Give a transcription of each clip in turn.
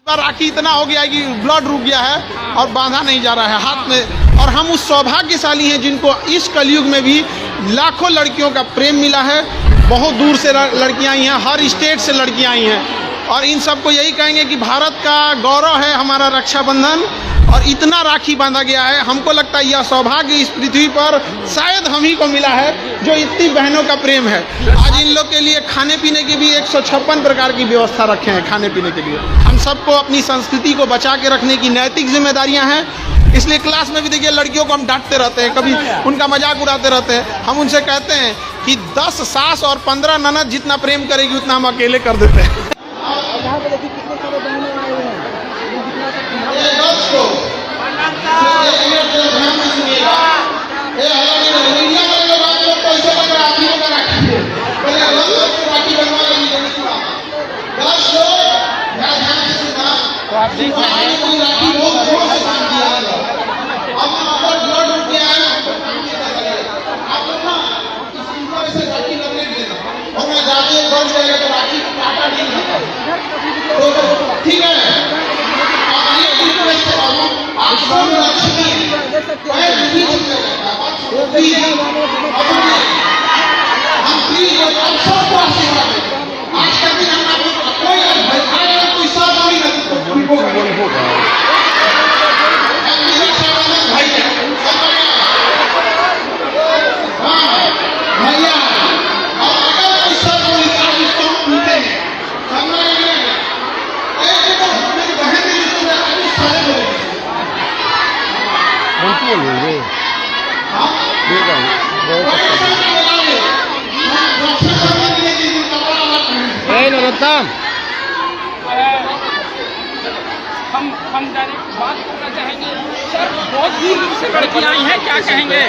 राखी इतना हो गया है कि ब्लड रुक गया है और बांधा नहीं जा रहा है हाथ में। और हम उस सौभाग्यशाली हैं जिनको इस कलयुग में भी लाखों लड़कियों का प्रेम मिला है। बहुत दूर से लड़कियां आई हैं, हर स्टेट से लड़कियां आई हैं और इन सबको यही कहेंगे कि भारत का गौरव है हमारा रक्षाबंधन और इतना राखी बांधा गया है। हमको लगता है यह सौभाग्य इस पृथ्वी पर शायद हम ही को मिला है जो इतनी बहनों का प्रेम है। आज इन लोग के लिए खाने पीने की भी 156 प्रकार की व्यवस्था रखे हैं खाने पीने के लिए। हम सबको अपनी संस्कृति को बचा के रखने की नैतिक जिम्मेदारियां हैं। इसलिए क्लास में भी देखिए लड़कियों को हम डांटते रहते हैं, कभी उनका मजाक उड़ाते रहते हैं। हम उनसे कहते हैं कि 10 सास और 15 ननद जितना प्रेम करेगी उतना हम अकेले कर देते हैं। तो आप देख रहे हैं ठीक है, हम डायरेक्ट बात करना चाहेंगे सर। बहुत दूर से लड़कियां आई हैं, क्या कहेंगे?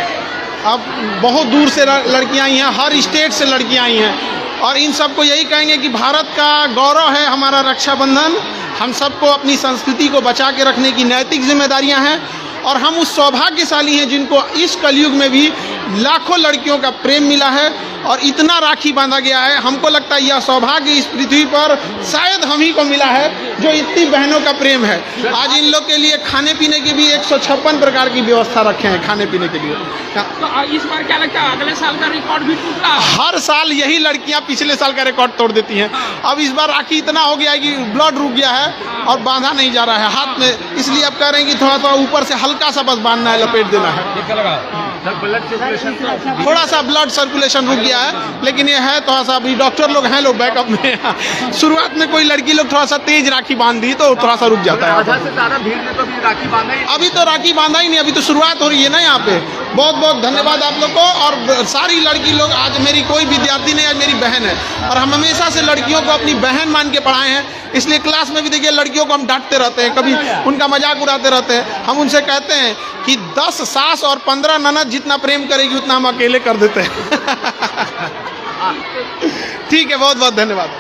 अब बहुत दूर से लड़कियां आई हैं, हर स्टेट से लड़कियां आई हैं और इन सबको यही कहेंगे कि भारत का गौरव है हमारा रक्षाबंधन। हम सबको अपनी संस्कृति को बचा के रखने की नैतिक जिम्मेदारियां हैं और हम उस सौभाग्यशाली हैं जिनको इस कलयुग में भी लाखों लड़कियों का प्रेम मिला है और इतना राखी बांधा गया है। हमको लगता है यह सौभाग्य इस पृथ्वी पर शायद हम ही को मिला है जो इतनी बहनों का प्रेम है। आज इन लोग के लिए खाने पीने की भी 156 प्रकार की व्यवस्था रखे हैं खाने पीने के लिए। तो इस बार क्या लगता है अगले साल का रिकॉर्ड भी टूटा? हर साल यही लड़कियां पिछले साल का रिकॉर्ड तोड़ देती हैं। अब इस बार राखी इतना हो गया है कि ब्लड रुक गया है और बांधा नहीं जा रहा है हाथ में। इसलिए अब कह रहे हैं कि थोड़ा थोड़ा ऊपर से हल्का सा बस बांधना है, लपेट देना है। थोड़ा सा ब्लड सर्कुलेशन रुक गया है लेकिन ये है थोड़ा सा, अभी डॉक्टर लोग हैं लोग बैकअप में। शुरुआत में कोई लड़की लोग थोड़ा सा तेज राखी बांध दी तो थोड़ा सा रुक जाता है। आधा से ज्यादा भीड़ में तो अभी राखी बांधा ही, अभी तो राखी बांधा ही नहीं, अभी तो शुरुआत हो रही है ना यहाँ पे। बहुत बहुत धन्यवाद आप लोग को। और सारी लड़की लोग, आज मेरी कोई विद्यार्थी नहीं, आज मेरी बहन है और हम हमेशा से लड़कियों को अपनी बहन मान के पढ़ाए हैं। इसलिए क्लास में भी देखिए लड़कियों को हम डांटते रहते हैं, कभी उनका मजाक उड़ाते रहते हैं। हम उनसे कहते हैं कि 10 सास और 15 ननद जितना प्रेम करेगी उतना हम अकेले कर देते हैं। ठीक है, बहुत बहुत धन्यवाद।